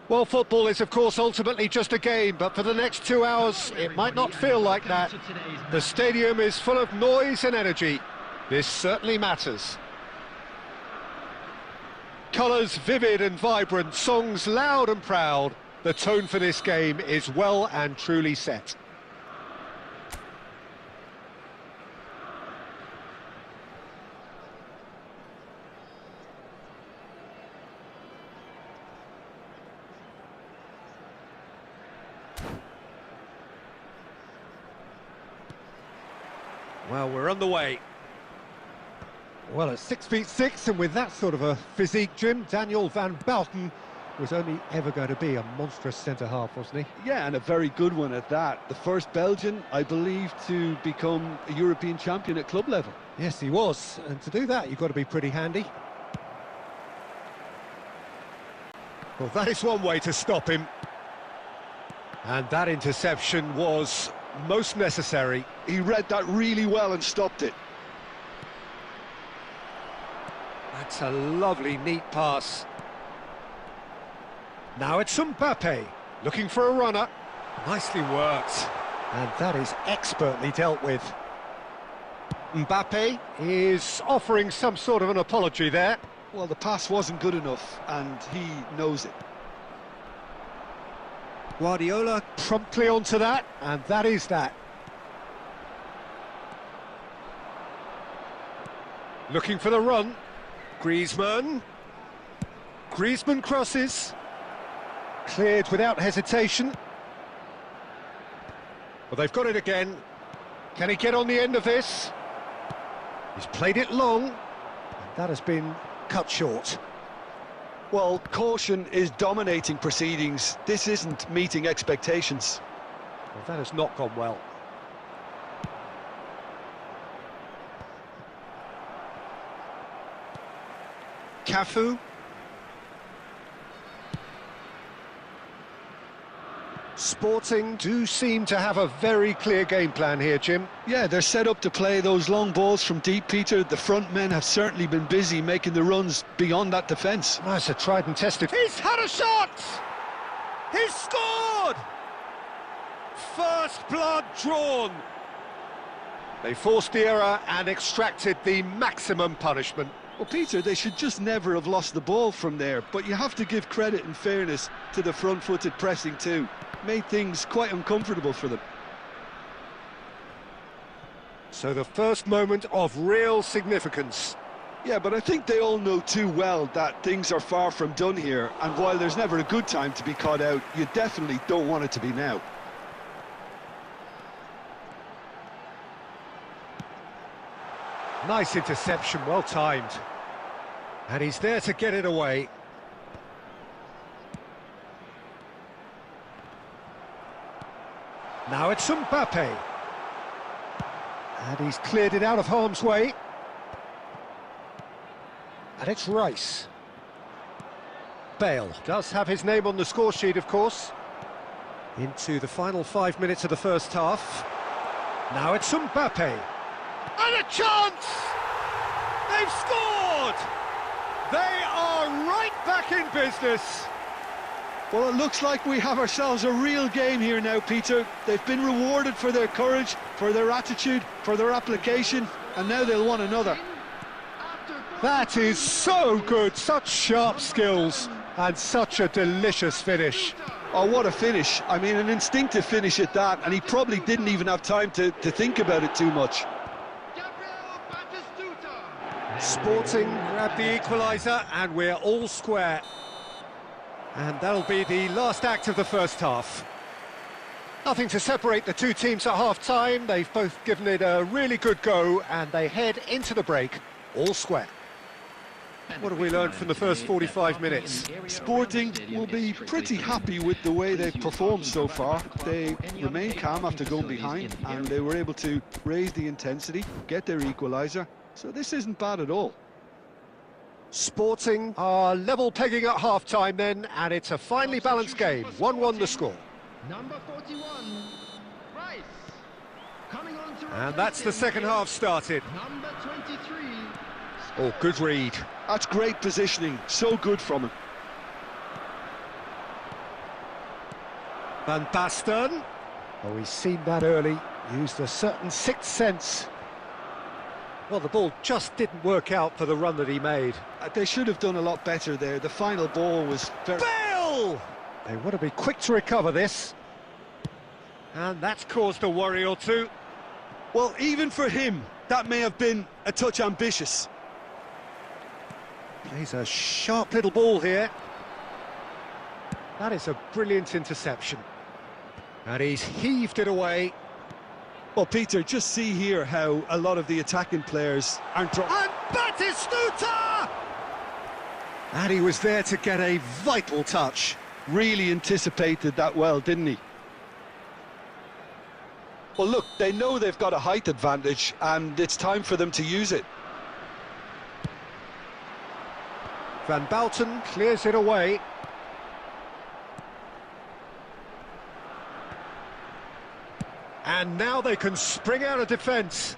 Well, football is, of course, ultimately just a game, but for the next 2 hours, it might not feel like that. The stadium is full of noise and energy. This certainly matters. Colours vivid and vibrant, songs loud and proud. The tone for this game is well and truly set. Well, we're on the way. Well, at 6'6", and with that sort of a physique, Jim, Daniel van Bouten was only ever going to be a monstrous centre-half, wasn't he? Yeah, and a very good one at that. The first Belgian, I believe, to become a European champion at club level. Yes, he was, and to do that, you've got to be pretty handy. Well, that is one way to stop him. And that interception was most necessary. He read that really well and stopped it. That's a lovely, neat pass. Now it's Mbappe, looking for a runner. Nicely worked. And that is expertly dealt with. Mbappe is offering some sort of an apology there. Well, the pass wasn't good enough, and he knows it. Guardiola promptly onto that, and that is that. Looking for the run. Griezmann. Griezmann crosses. Cleared without hesitation. Well, they've got it again. Can he get on the end of this? He's played it long, and that has been cut short. Well, caution is dominating proceedings. This isn't meeting expectations. Well, that has not gone well. Cafu. Sporting do seem to have a very clear game plan here, Jim. Yeah, they're set up to play those long balls from deep, Peter. The front men have certainly been busy making the runs beyond that defence. Oh, it's a tried and tested. He's had a shot! He's scored! First blood drawn. They forced the error and extracted the maximum punishment. Well, Peter, they should just never have lost the ball from there, but you have to give credit and fairness to the front-footed pressing too. Made things quite uncomfortable for them. So the first moment of real significance. Yeah, but I think they all know too well that things are far from done here, and while there's never a good time to be caught out, you definitely don't want it to be now. Nice interception, well timed. And he's there to get it away. Now it's Mbappe. And he's cleared it out of harm's way. And it's Rice. Bale does have his name on the score sheet, of course. Into the final 5 minutes of the first half. Now it's Mbappe. And a chance! They've scored! They are right back in business. Well, it looks like we have ourselves a real game here now, Peter. They've been rewarded for their courage, for their attitude, for their application, and now they'll want another. That is so good, such sharp skills, and such a delicious finish. Oh, what a finish. I mean, an instinctive finish at that, and he probably didn't even have time to think about it too much. Sporting grab the equaliser, and we're all square. And that'll be the last act of the first half. Nothing to separate the two teams at half-time. They've both given it a really good go, and they head into the break all square. What have we learned from the first 45 minutes? Sporting will be pretty happy with the way they've performed so far. They remained calm after going behind, and they were able to raise the intensity, get their equaliser. So this isn't bad at all. Sporting are level pegging at half-time then, and it's a finely balanced game. 1-1 the score. Number 41, Rice. Coming on to And that's the second half started. number 23. Oh, good read. That's great positioning, so good from him. Van Basten. Oh, he's seen that early. Used a certain sixth sense. Well, the ball just didn't work out for the run that he made. They should have done a lot better there. The final ball was very... Bale! They want to be quick to recover this. And that's caused a worry or two. Well, even for him, that may have been a touch ambitious. Plays a sharp little ball here. That is a brilliant interception. And he's heaved it away. Well, Peter, just see here how a lot of the attacking players aren't... And Batistuta! And he was there to get a vital touch. Really anticipated that well, didn't he? Well, look, they know they've got a height advantage, and it's time for them to use it. Van Basten clears it away. And now they can spring out of defence.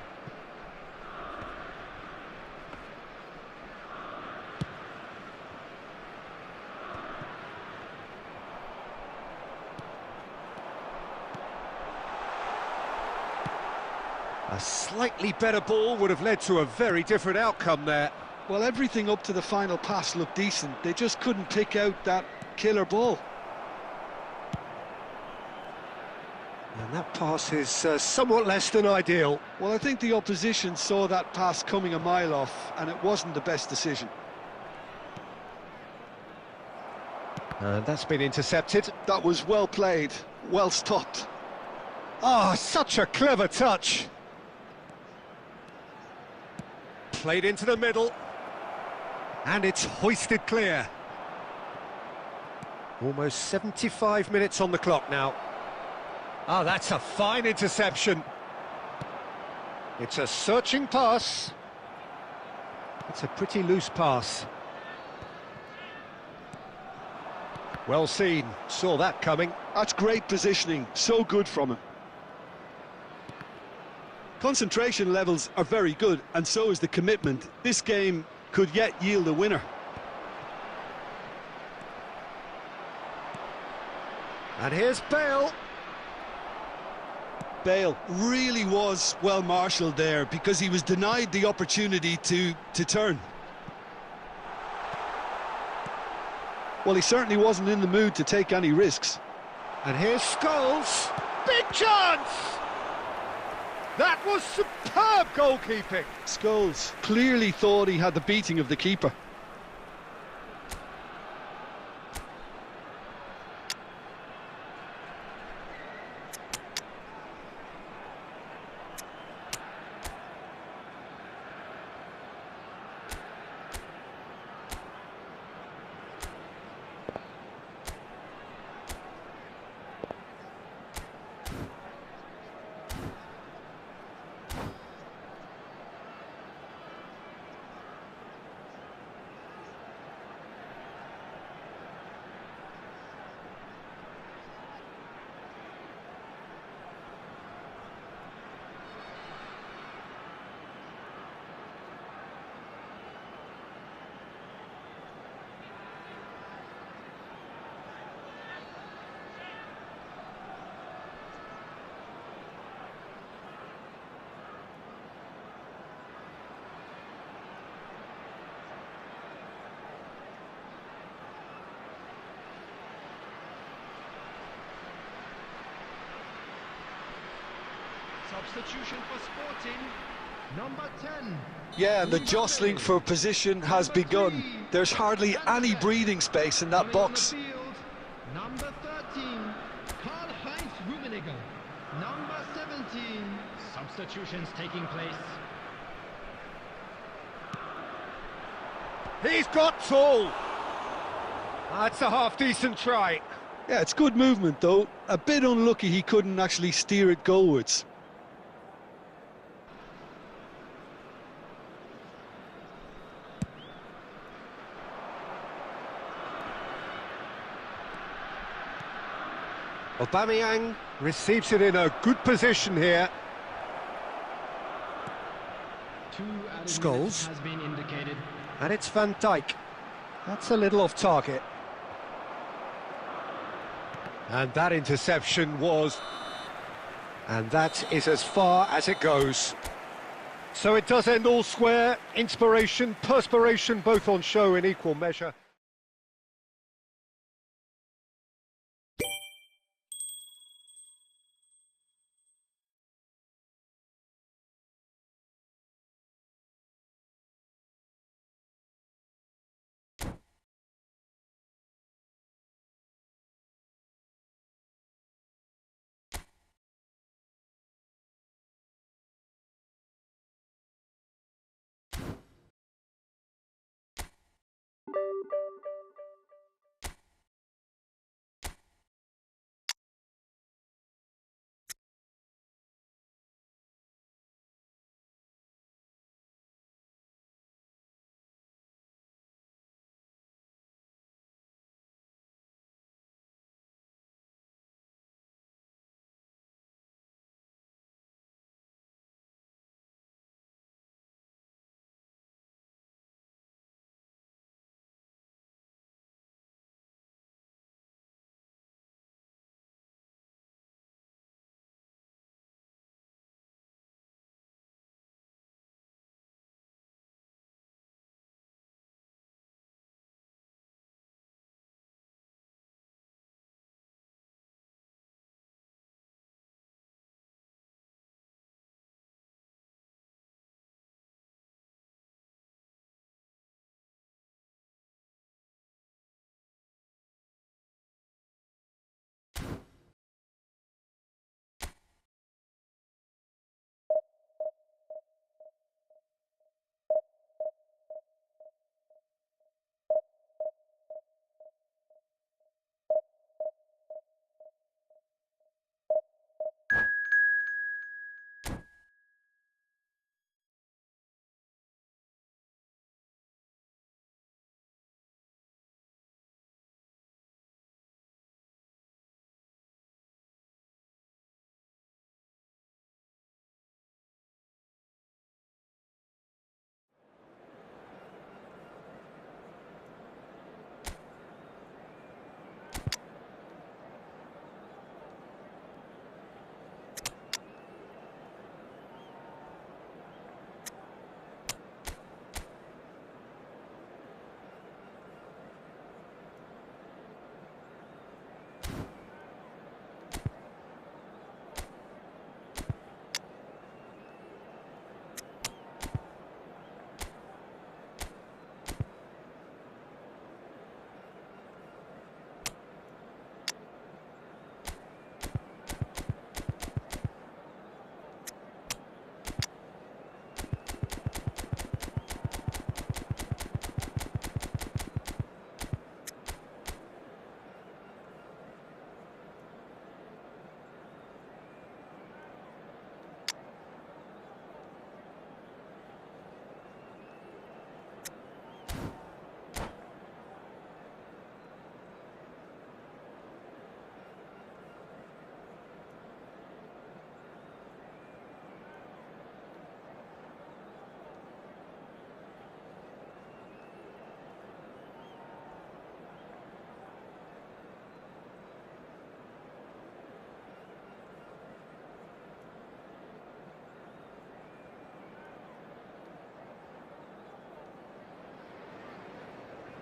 A slightly better ball would have led to a very different outcome there. Well, everything up to the final pass looked decent. They just couldn't pick out that killer ball. And that pass is somewhat less than ideal. Well, I think the opposition saw that pass coming a mile off, and it wasn't the best decision. And that's been intercepted. That was well played, well stopped. Ah, such a clever touch. Played into the middle. And it's hoisted clear. Almost 75 minutes on the clock now. Ah, that's a fine interception. It's a searching pass. It's a pretty loose pass. Well seen, saw that coming. That's great positioning, so good from him. Concentration levels are very good, and so is the commitment. This game could yet yield a winner. And here's Bale. Bale really was well marshalled there because he was denied the opportunity to turn. Well, he certainly wasn't in the mood to take any risks. And here's Scholes. Big chance! That was superb goalkeeping. Scholes clearly thought he had the beating of the keeper. Substitution for Sporting, number 10. Yeah, and the jostling for position has begun. There's hardly any breathing space in that box. Number 13, Karl-Heinz Rummenigge. Number 17. Substitutions taking place. He's got tall. That's a half-decent try. Yeah, it's good movement though. A bit unlucky he couldn't actually steer it goalwards. Aubameyang receives it in a good position here. Scholes. Has been indicated. And it's Van Dijk. That's a little off target. And that interception was... And that is as far as it goes. So it does end all square. Inspiration, perspiration, both on show in equal measure.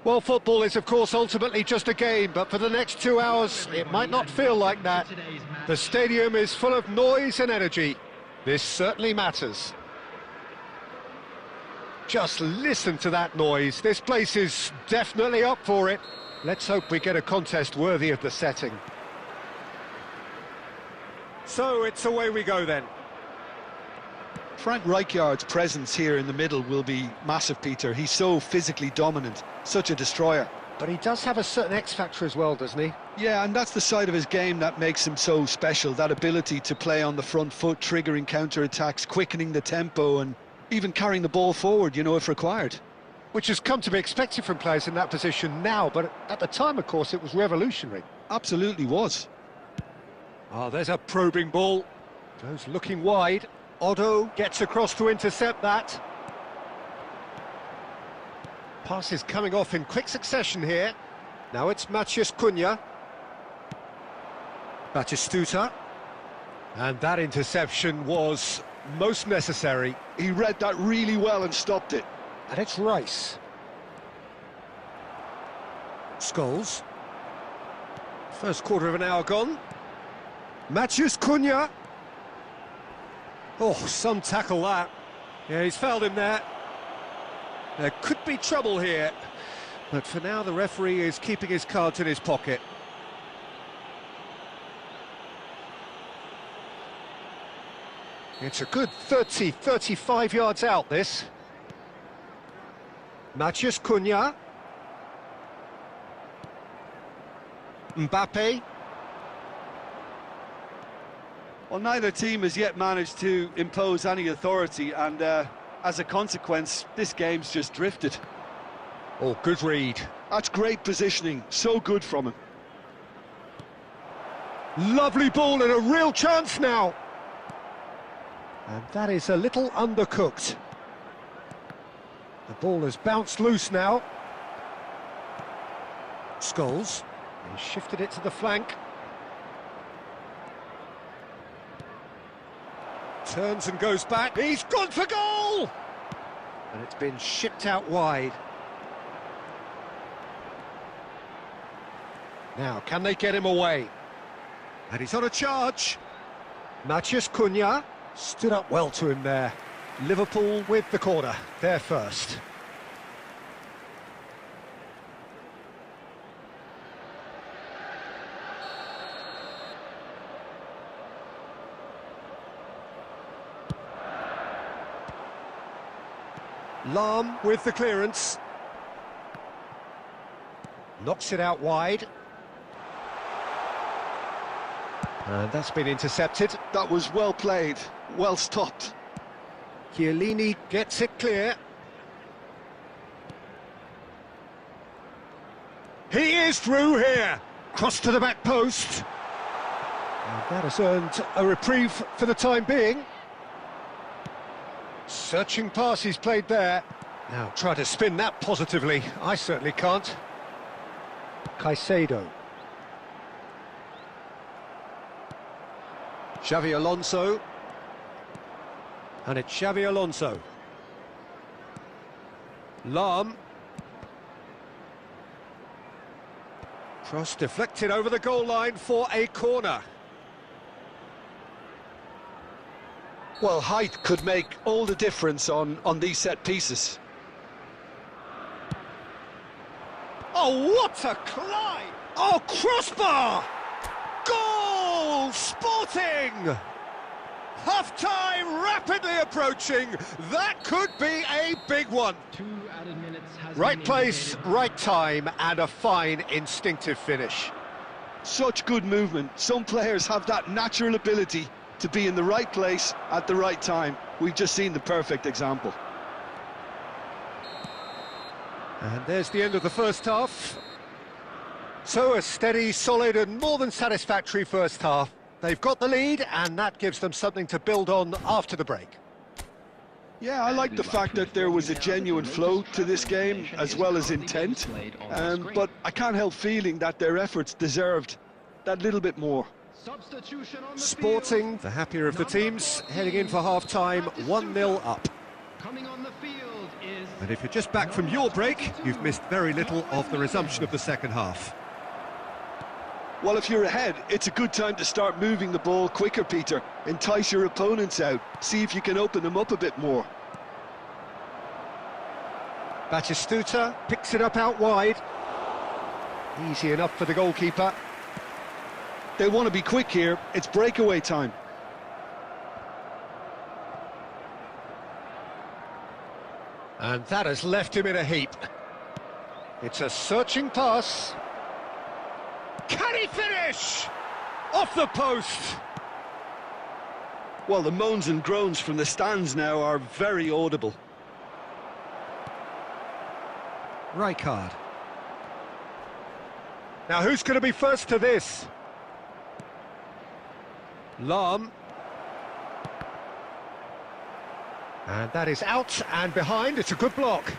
Well, football is, of course, ultimately just a game, but for the next 2 hours, it might not feel like that. The stadium is full of noise and energy. This certainly matters. Just listen to that noise. This place is definitely up for it. Let's hope we get a contest worthy of the setting. So it's away we go then. Frank Rijkaard's presence here in the middle will be massive, Peter. He's so physically dominant, such a destroyer. But he does have a certain X-factor as well, doesn't he? Yeah, and that's the side of his game that makes him so special, that ability to play on the front foot, triggering counter-attacks, quickening the tempo, and even carrying the ball forward, you know, if required. Which has come to be expected from players in that position now, but at the time, of course, it was revolutionary. Absolutely was. Oh, there's a probing ball. Goes looking wide. Otto gets across to intercept that. Pass is coming off in quick succession here. Now it's Maciej Cunha. Batistuta. And that interception was most necessary. He read that really well and stopped it. And it's Rice. Scholes. First quarter of an hour gone. Maciej Cunha. Oh, some tackle that. Yeah, he's fouled him there. There could be trouble here. But for now, the referee is keeping his cards in his pocket. It's a good 30, 35 yards out, this. Maciej Cunha. Mbappe. Well, neither team has yet managed to impose any authority, and as a consequence, this game's just drifted. Oh, good read. That's great positioning, so good from him. Lovely ball and a real chance now. And that is a little undercooked. The ball has bounced loose now. Scholes. He shifted it to the flank. Turns and goes back. He's gone for goal! And it's been shipped out wide. Now, can they get him away? And he's on a charge. Maciej Cunha stood up well to him there. Liverpool with the corner, they're first. Lahm with the clearance. Knocks it out wide. And that's been intercepted. That was well played, well stopped. Chiellini gets it clear. He is through here. Cross to the back post. And that has earned a reprieve for the time being. Searching pass he's played there. Now try to spin that positively. I certainly can't. Caicedo. Xavi Alonso. And it's Xavi Alonso. Lahm. Cross deflected over the goal line for a corner. Well, height could make all the difference on these set pieces. Oh, what a climb! Oh, crossbar! Goal! Sporting! Half-time rapidly approaching. That could be a big one. 2 added minutes has Right been place, indicated. right time, and a fine instinctive finish. Such good movement. Some players have that natural ability to be in the right place at the right time. We've just seen the perfect example. And there's the end of the first half. So a steady, solid and more than satisfactory first half. They've got the lead and that gives them something to build on after the break. Yeah, I like the fact that there was a genuine flow to this game as well as intent, but I can't help feeling that their efforts deserved that little bit more. Substitution on the Sporting, field. the happier of the teams, heading in for half-time, 1-0 up. Coming on the field is... And if you're just back from your break, you've missed very little of the resumption of the second half. Well, if you're ahead, it's a good time to start moving the ball quicker, Peter. Entice your opponents out. See if you can open them up a bit more. Batistuta picks it up out wide. Easy enough for the goalkeeper. They want to be quick here. It's breakaway time. And that has left him in a heap. It's a searching pass. Can he finish? Off the post! Well, the moans and groans from the stands now are very audible. Rijkaard. Now who's going to be first to this? Lahm. And that is out and behind. It's a good block.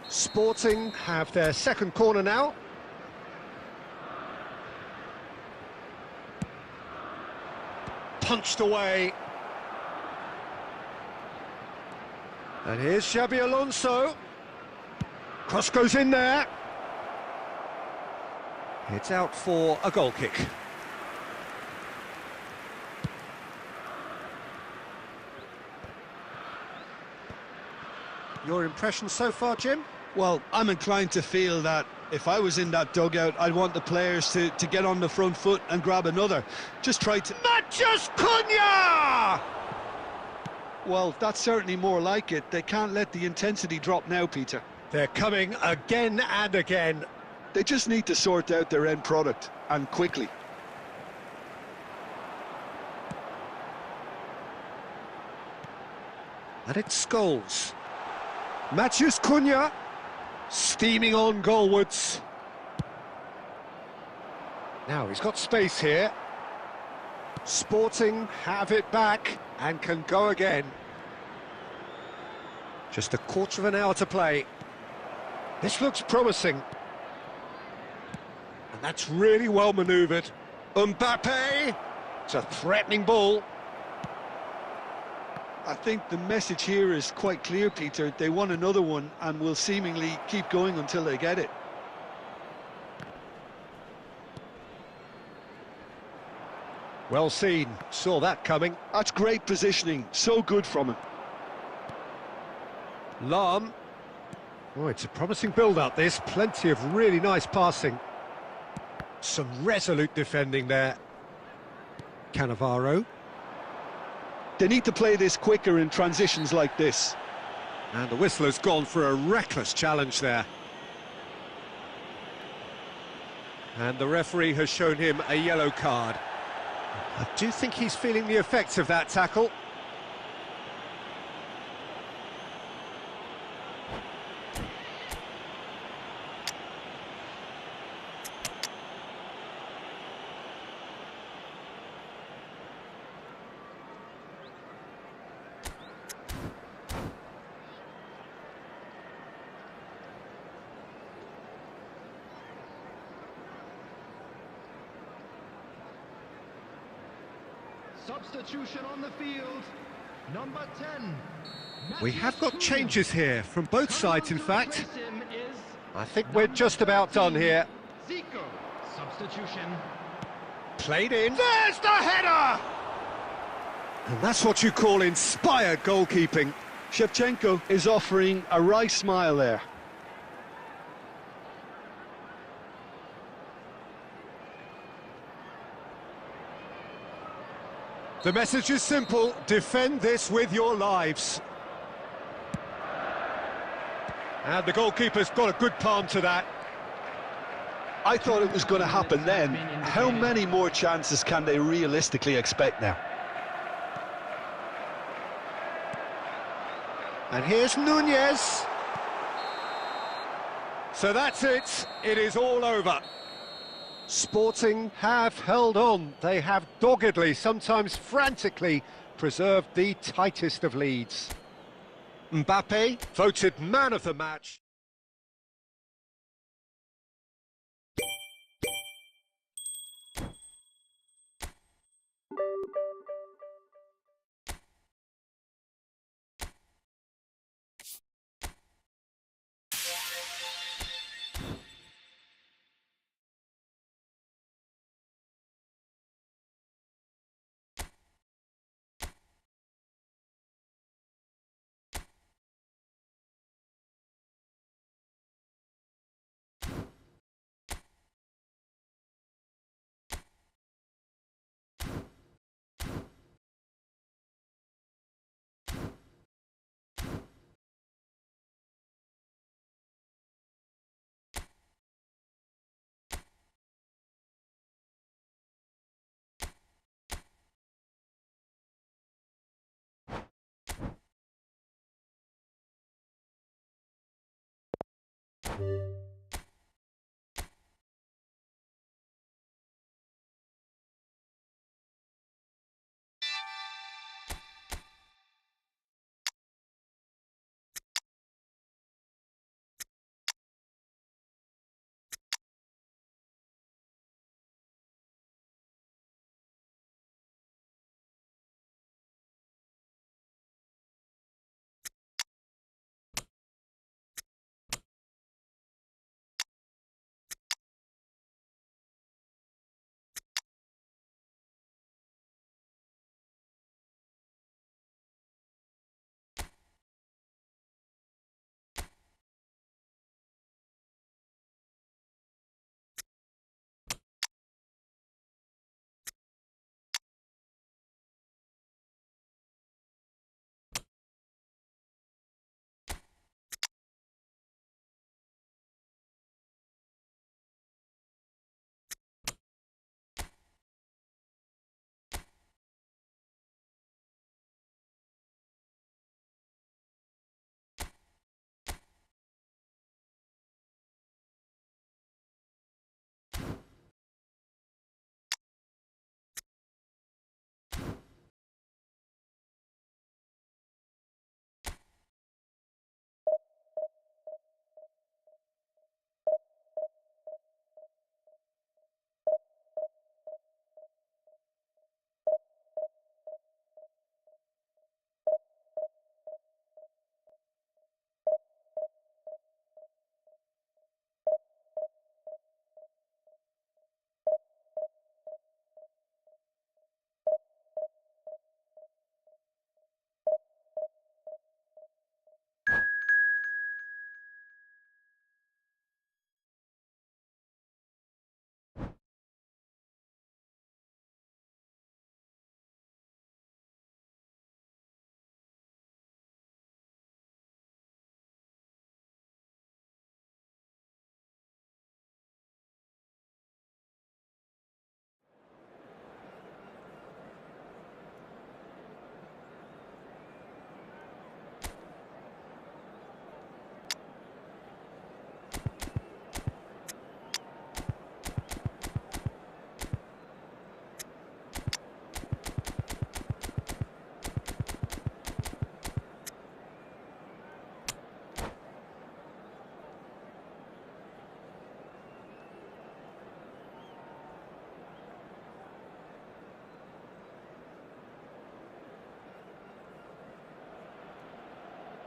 Sporting have their second corner now. Punched away. And here's Xabi Alonso. Cross goes in there. It's out for a goal kick. Your impression so far, Jim? Well, I'm inclined to feel that if I was in that dugout, I'd want the players to get on the front foot and grab another. Just try to... Matthews Cunha! Well, that's certainly more like it. They can't let the intensity drop now, Peter. They're coming again and again. They just need to sort out their end product, and quickly. And it's Scholes. Matthews Cunha, steaming on goalwards. Now he's got space here. Sporting have it back and can go again. Just a quarter of an hour to play. This looks promising. And that's really well manoeuvred. Mbappe! It's a threatening ball. I think the message here is quite clear, Peter. They want another one and will seemingly keep going until they get it. Well seen, saw that coming. That's great positioning, so good from him. Lahm. Oh, it's a promising build-up, this. Plenty of really nice passing. Some resolute defending there. Cannavaro. They need to play this quicker in transitions like this. And the whistle has gone for a reckless challenge there. And the referee has shown him a yellow card. I do think he's feeling the effects of that tackle. Substitution on the field. Number 10. We have got changes here from both sides, in fact. Replace him is I think we're just about done here. Zico. Substitution. Played in. There's the header! And that's what you call inspired goalkeeping. Shevchenko is offering a wry smile there. The message is simple, defend this with your lives. And the goalkeeper's got a good palm to that. I thought it was going to happen then. How many more chances can they realistically expect now? And here's Nunez. So that's it, it is all over. Sporting have held on. They have doggedly, sometimes frantically, preserved the tightest of leads. Mbappe, voted man of the match.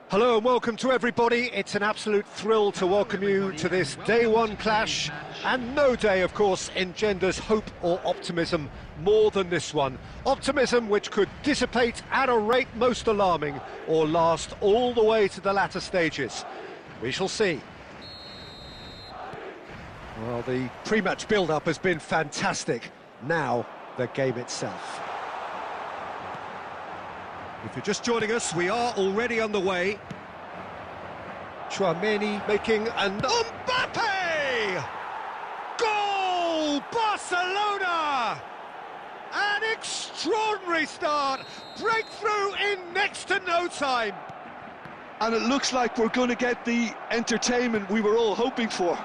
Hello and welcome to everybody. It's an absolute thrill to welcome you to this day one clash, and no day, of course, engenders hope or optimism more than this one. Optimism which could dissipate at a rate most alarming or last all the way to the latter stages. We shall see. Well, the pre-match build-up has been fantastic. Now, the game itself. If you're just joining us, we are already underway. Tchouaméni making an Mbappe! Goal! Barcelona! An extraordinary start. Breakthrough in next to no time. And it looks like we're going to get the entertainment we were all hoping for.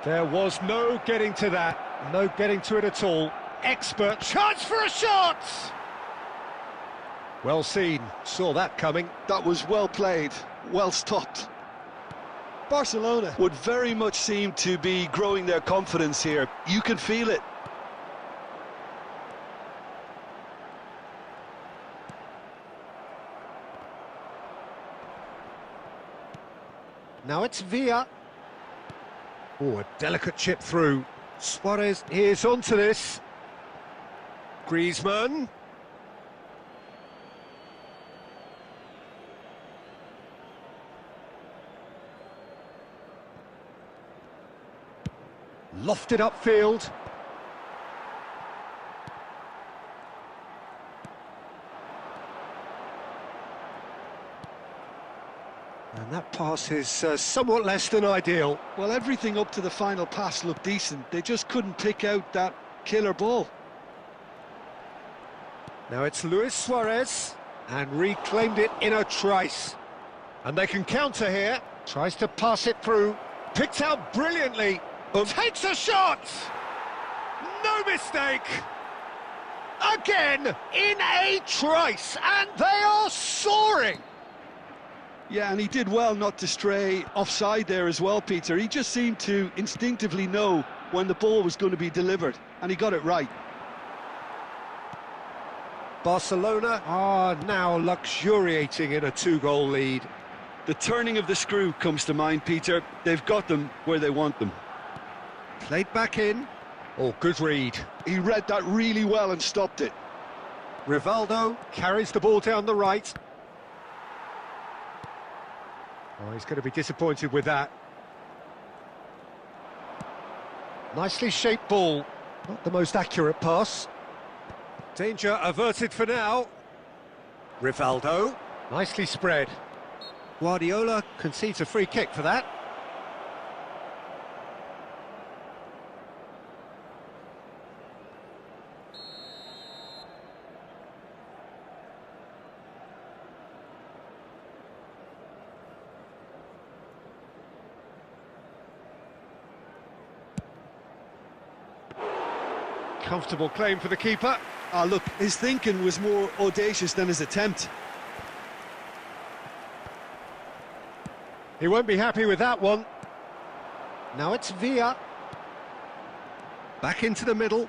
There was no getting to that. No getting to it at all. Expert chance for a shot! Well seen, saw that coming. That was well played, well stopped. Barcelona would very much seem to be growing their confidence here. You can feel it. Now it's Villa. Oh, a delicate chip through. Suarez is onto this. Griezmann. Lofted upfield. And that pass is somewhat less than ideal. Well, everything up to the final pass looked decent. They just couldn't pick out that killer ball. Now it's Luis Suarez, and reclaimed it in a trice. And they can counter here. Tries to pass it through. Picked out brilliantly. Takes a shot! No mistake! Again, in a trice, and they are soaring! Yeah, and he did well not to stray offside there as well, Peter. He just seemed to instinctively know when the ball was going to be delivered, and he got it right. Barcelona are now luxuriating in a 2-goal lead. The turning of the screw comes to mind, Peter. They've got them where they want them. Played back in. Oh, good read. He read that really well and stopped it. Rivaldo carries the ball down the right. Oh, he's going to be disappointed with that. Nicely shaped ball. Not the most accurate pass. Danger averted for now. Rivaldo. Nicely spread. Guardiola concedes a free kick for that. Comfortable claim for the keeper. Ah, look, his thinking was more audacious than his attempt. He won't be happy with that one. Now it's Villa. Back into the middle.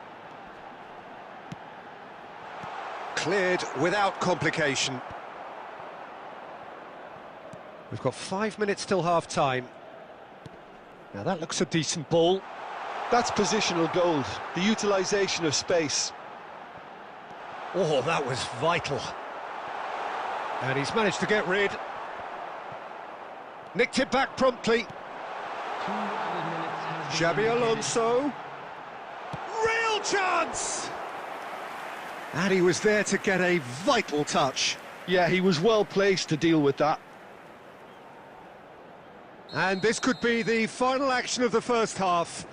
Cleared without complication. We've got 5 minutes till half-time. Now that looks a decent ball. That's positional gold, the utilisation of space. Oh, that was vital. And he's managed to get rid. Nicked it back promptly. Xabi Alonso. Real chance! And he was there to get a vital touch. Yeah, he was well placed to deal with that. And this could be the final action of the first half.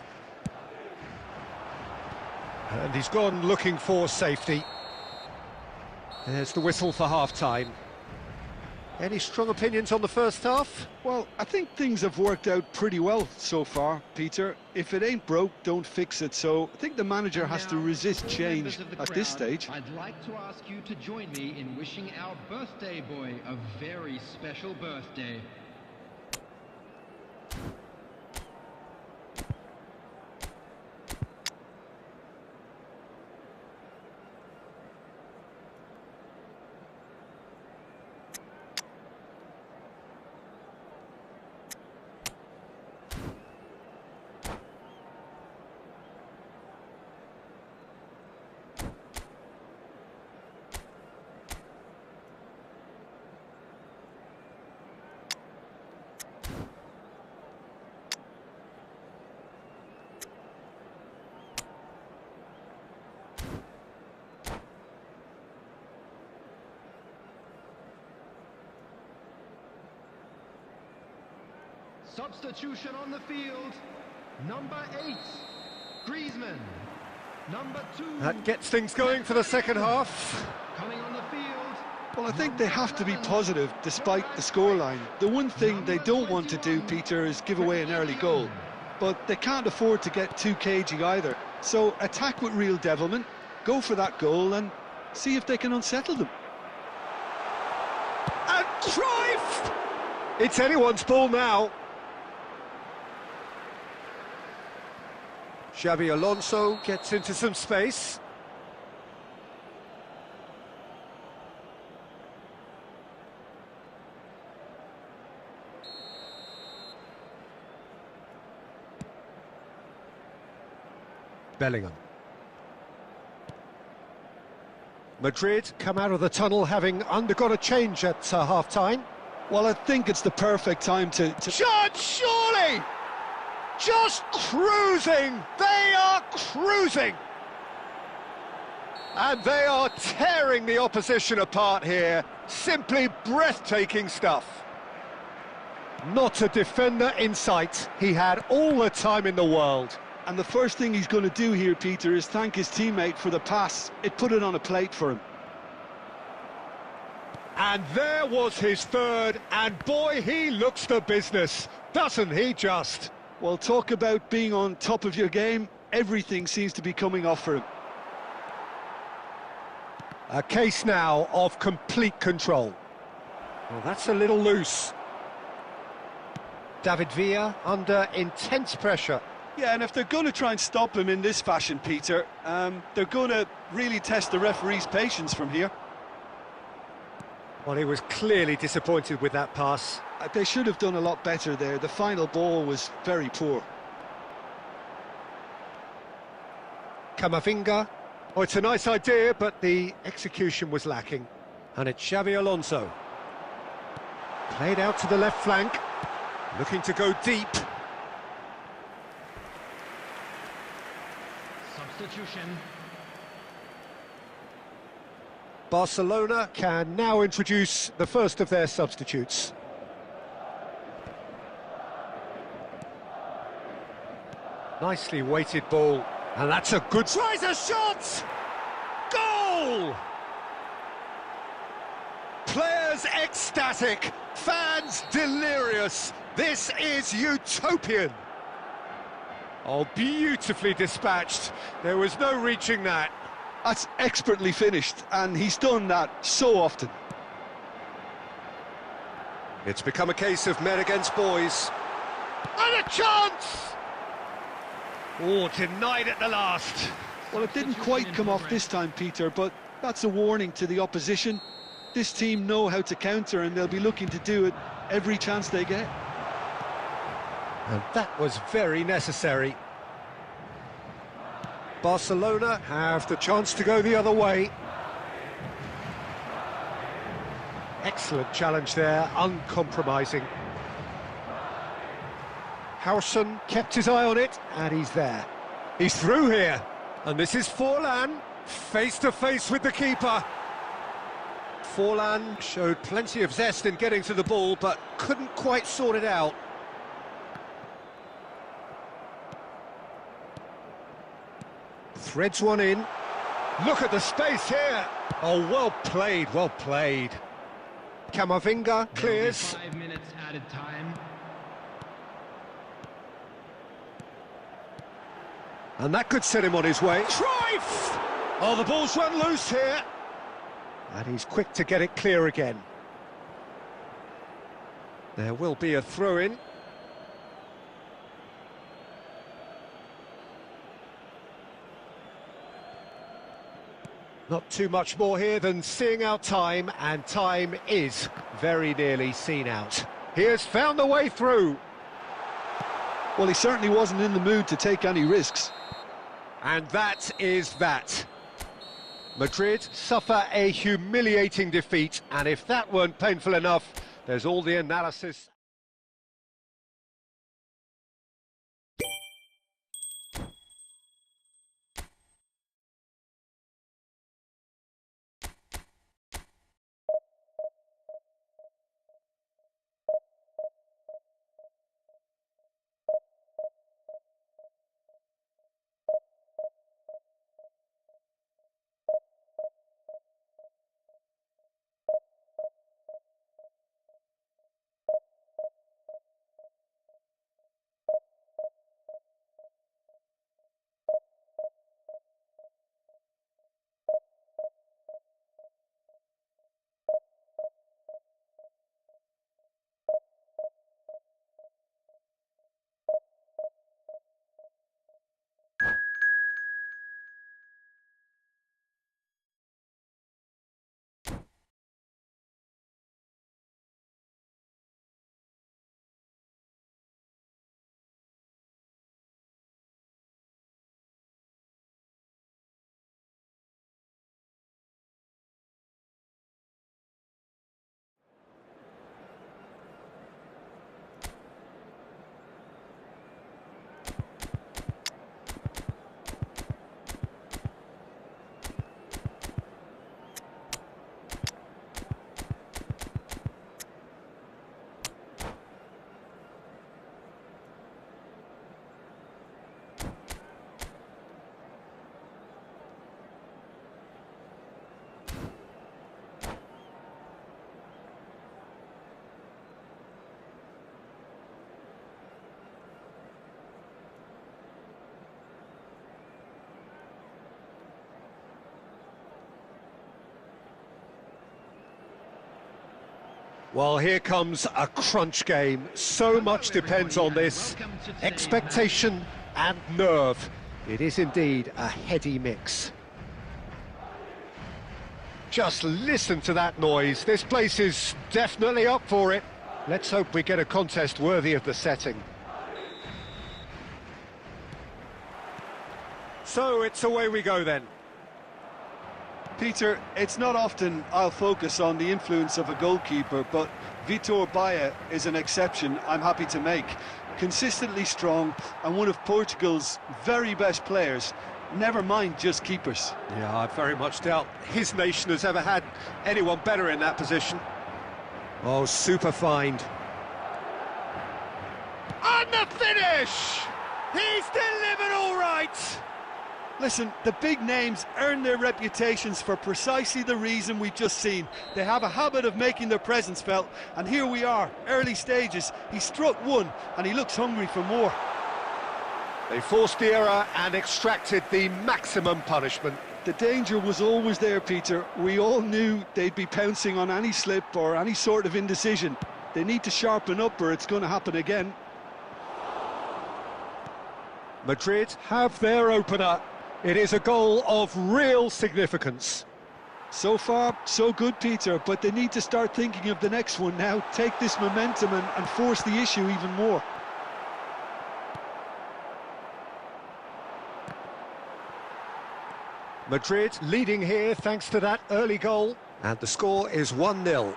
And he's gone looking for safety. There's the whistle for half-time. Any strong opinions on the first half? Well, I think things have worked out pretty well so far, Peter. If it ain't broke, don't fix it. So I think the manager has to resist change at this stage. I'd like to ask you to join me in wishing our birthday boy a very special birthday. Substitution on the field. Number 8, Griezmann. Number 2. That gets things going for the second half. Coming on the field. Well, I think they have to be positive despite the scoreline. The one thing they don't want to do, Peter, is give away an early goal. But they can't afford to get too cagey either. So attack with real devilment, go for that goal and see if they can unsettle them. And Cruyff! It's anyone's ball now. Xabi Alonso gets into some space. Bellingham. Madrid come out of the tunnel having undergone a change at half-time. Well, I think it's the perfect time to... Shot, surely! Just cruising! They are cruising! And they are tearing the opposition apart here. Simply breathtaking stuff. Not a defender in sight. He had all the time in the world. And the first thing he's going to do here, Peter, is thank his teammate for the pass. It put it on a plate for him. And there was his third, and boy, he looks the business, doesn't he just? Well, talk about being on top of your game. Everything seems to be coming off for him. A case now of complete control. Well, that's a little loose. David Villa under intense pressure. Yeah, and if they're going to try and stop him in this fashion, Peter, they're going to really test the referee's patience from here. Well, he was clearly disappointed with that pass. They should have done a lot better there. The final ball was very poor. Camavinga. Oh, it's a nice idea, but the execution was lacking. And it's Xavi Alonso. Played out to the left flank. Looking to go deep. Substitution. Barcelona can now introduce the first of their substitutes. Nicely weighted ball, and that's a good... Tries a shot! Goal! Players ecstatic, fans delirious. This is utopian. Oh, beautifully dispatched. There was no reaching that. That's expertly finished, and he's done that so often. It's become a case of men against boys. And a chance! Oh, denied at the last. Well, it didn't quite come off this time, Peter, but that's a warning to the opposition. This team know how to counter, and they'll be looking to do it every chance they get. And that was very necessary. Barcelona have the chance to go the other way. Excellent challenge there, uncompromising. Howson kept his eye on it, and he's there. He's through here, and this is Forlan, face to face with the keeper. Forlan showed plenty of zest in getting to the ball, but couldn't quite sort it out. Threads one in. Look at the space here. Oh, well played, well played. Camavinga clears. 5 minutes added time. And that could set him on his way. Trife! Oh, the ball's run loose here. And he's quick to get it clear again. There will be a throw-in. Not too much more here than seeing out time, and time is very nearly seen out. He has found the way through. Well, he certainly wasn't in the mood to take any risks. And that is that. Madrid suffer a humiliating defeat, and if that weren't painful enough, there's all the analysis. Well, here comes a crunch game. So much depends on this. Expectation and nerve. It is indeed a heady mix. Just listen to that noise. This place is definitely up for it. Let's hope we get a contest worthy of the setting. So it's away we go then. Peter, it's not often I'll focus on the influence of a goalkeeper, but Vitor Baia is an exception I'm happy to make. Consistently strong and one of Portugal's very best players, never mind just keepers. Yeah, I very much doubt his nation has ever had anyone better in that position. Oh, super find. And the finish! He's delivered all right! Listen, the big names earn their reputations for precisely the reason we've just seen. They have a habit of making their presence felt, and here we are, early stages. He struck one, and he looks hungry for more. They forced the error and extracted the maximum punishment. The danger was always there, Peter. We all knew they'd be pouncing on any slip or any sort of indecision. They need to sharpen up or it's going to happen again. Madrid have their opener. It is a goal of real significance. So far, so good, Peter, but they need to start thinking of the next one now. Take this momentum and force the issue even more. Madrid leading here thanks to that early goal. And the score is 1-0.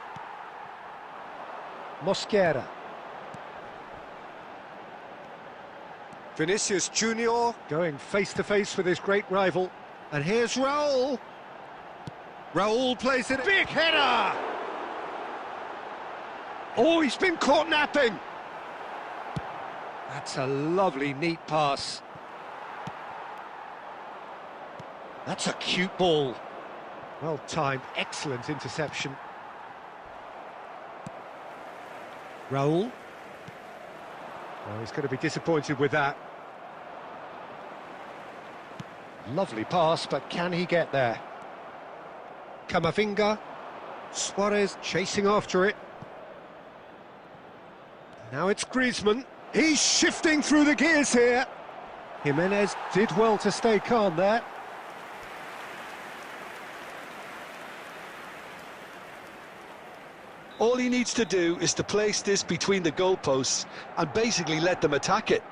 Mosquera. Vinicius Junior going face-to-face with his great rival. And here's Raul. Raul plays it. Big header! Oh, he's been caught napping. That's a lovely, neat pass. That's a cute ball. Well timed, excellent interception. Raul. Oh, he's going to be disappointed with that. Lovely pass, but can he get there? Camavinga. Suarez chasing after it. Now it's Griezmann. He's shifting through the gears here. Jimenez did well to stay calm there. All he needs to do is to place this between the goalposts and basically let them attack it.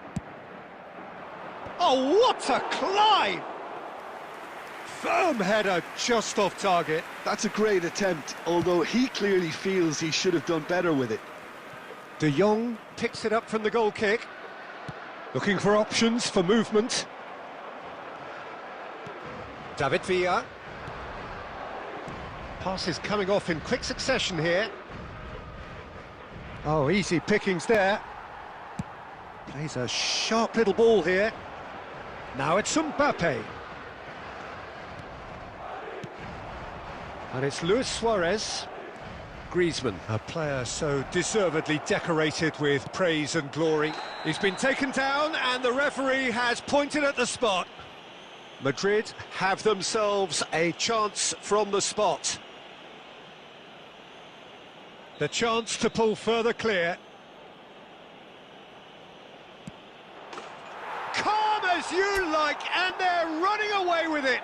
Oh, what a climb! Firm header just off target. That's a great attempt, although he clearly feels he should have done better with it. De Jong picks it up from the goal kick. Looking for options for movement. David Villa. Passes coming off in quick succession here. Oh, easy pickings there. Plays a sharp little ball here. Now it's Mbappe. And it's Luis Suarez. Griezmann, a player so deservedly decorated with praise and glory. He's been taken down and the referee has pointed at the spot. Madrid have themselves a chance from the spot. The chance to pull further clear. Calm as you like, and they're running away with it.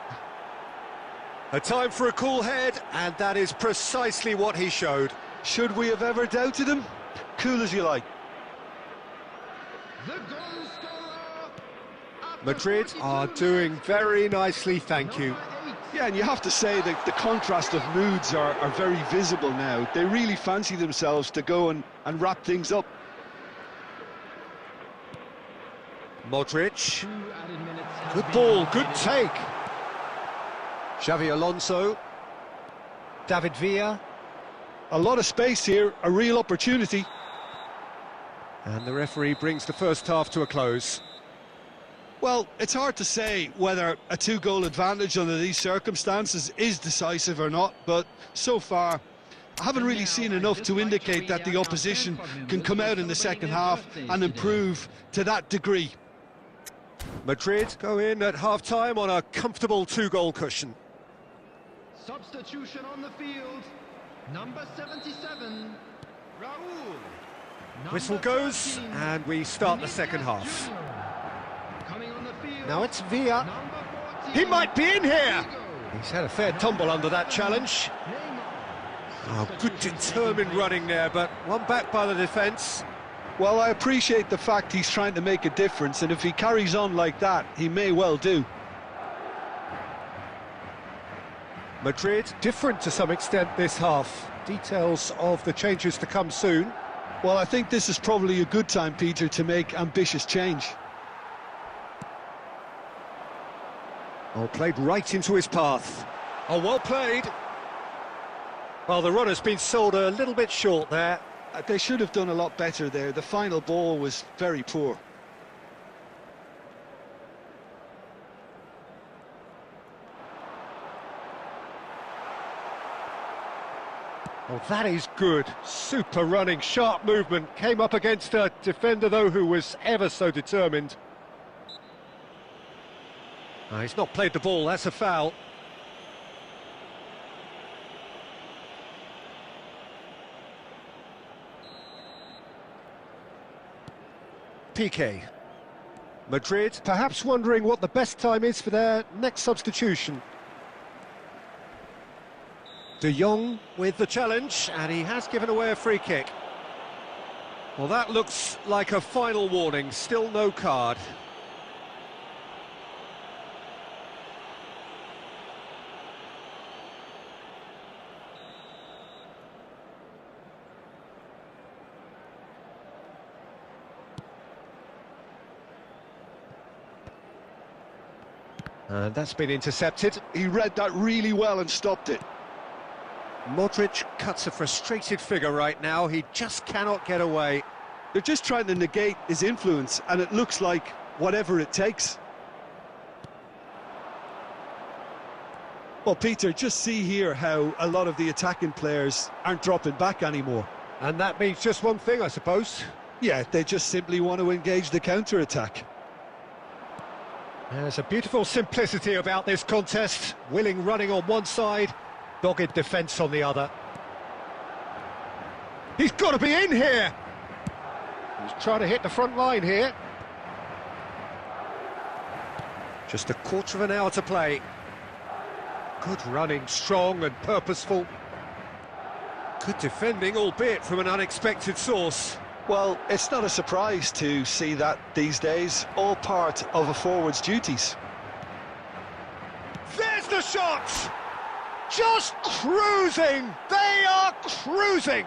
A time for a cool head, and that is precisely what he showed. Should we have ever doubted him? Cool as you like. The goal scorer. Madrid are doing very nicely, thank you. Yeah, and you have to say that the contrast of moods are very visible now. They really fancy themselves to go and wrap things up. Modric. Good ball, good take. Xavi Alonso. David Villa. A lot of space here, a real opportunity. And the referee brings the first half to a close. Well, it's hard to say whether a two-goal advantage under these circumstances is decisive or not, but so far I haven't really seen enough to indicate that the opposition can come out in the second half and improve to that degree. Madrid go in at half-time on a comfortable two-goal cushion. Substitution on the field. Number 77. Raul. Whistle Number goes, 13, and we start the second Vinicius half. Junior. Coming on the field, Now it's Villa. number 14, He might be in here! Figo. He's had a fair tumble under that challenge. Oh, good determined running there, but one back by the defence. Well, I appreciate the fact he's trying to make a difference, and if he carries on like that, he may well do. Madrid different to some extent this half. Details of the changes to come soon. Well, I think this is probably a good time, Peter, to make ambitious change. Oh, played right into his path. Oh, well played. Well, the runner's been sold a little bit short there. They should have done a lot better there. The final ball was very poor. Oh, that is good. Super running, sharp movement. Came up against a defender, though, who was ever so determined. Oh, he's not played the ball, that's a foul. Piqué. Madrid perhaps wondering what the best time is for their next substitution. De Jong with the challenge, and he has given away a free kick. Well, that looks like a final warning, still no card. And that's been intercepted. He read that really well and stopped it. Modric cuts a frustrated figure right now. He just cannot get away. They're just trying to negate his influence, and it looks like whatever it takes. Well, Peter, just see here how a lot of the attacking players aren't dropping back anymore. And that means just one thing, I suppose. Yeah, they just simply want to engage the counter-attack. There's a beautiful simplicity about this contest. Willing running on one side, dogged defence on the other. He's got to be in here! He's trying to hit the front line here. Just a quarter of an hour to play. Good running, strong and purposeful. Good defending, albeit from an unexpected source. Well, it's not a surprise to see that these days, all part of a forward's duties. There's the shot! Just cruising! They are cruising!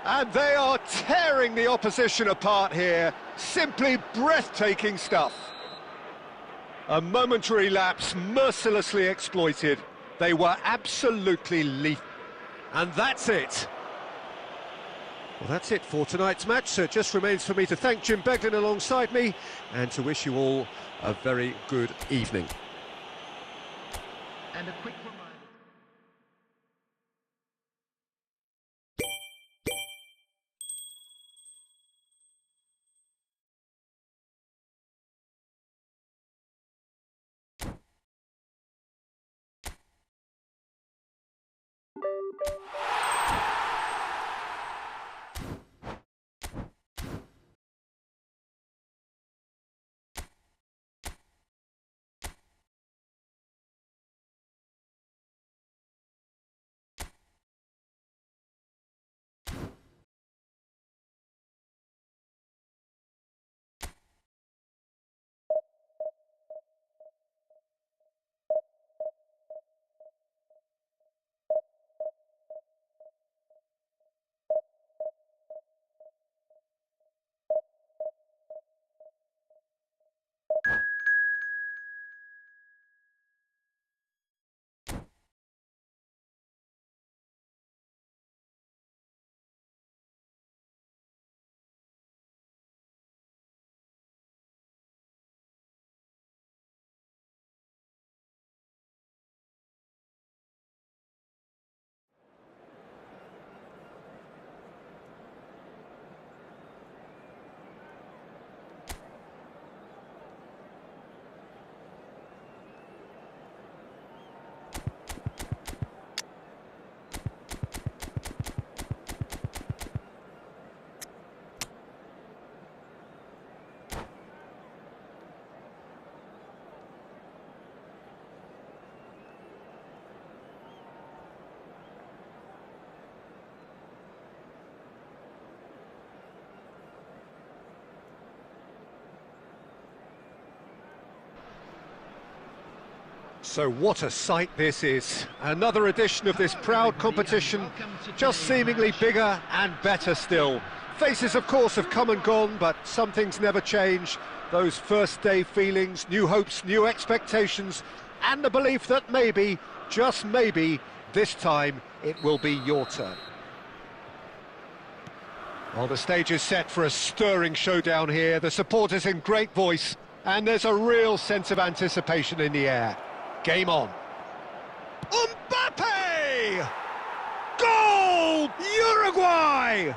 And they are tearing the opposition apart here. Simply breathtaking stuff. A momentary lapse mercilessly exploited. They were absolutely lethal. And that's it. Well, that's it for tonight's match, so it just remains for me to thank Jim Beglin alongside me and to wish you all a very good evening. And a quick So what a sight this is. Another edition of this proud competition, just seemingly bigger and better still. Faces, of course, have come and gone, but some things never change. Those first day feelings, new hopes, new expectations, and the belief that maybe, just maybe, this time it will be your turn. Well, the stage is set for a stirring showdown here. The supporters in great voice, and there's a real sense of anticipation in the air. Game on. Mbappe! Goal! Uruguay!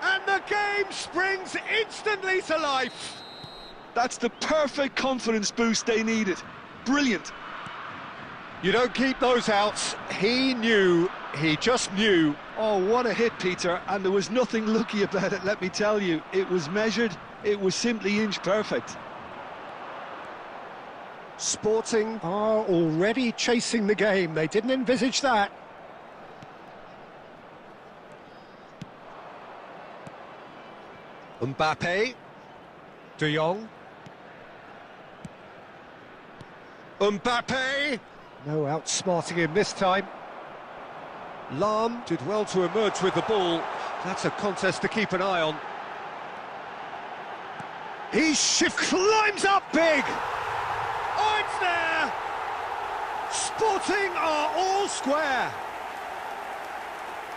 And the game springs instantly to life. That's the perfect confidence boost they needed. Brilliant. You don't keep those outs. He knew, he just knew. Oh, what a hit, Peter, and there was nothing lucky about it, let me tell you. It was measured, it was simply inch perfect. Sporting are already chasing the game. They didn't envisage that. Mbappe. De Jong. Mbappe. No outsmarting him this time. Lahm did well to emerge with the ball. That's a contest to keep an eye on. He climbs up big. Oh, it's there! Sporting are all square.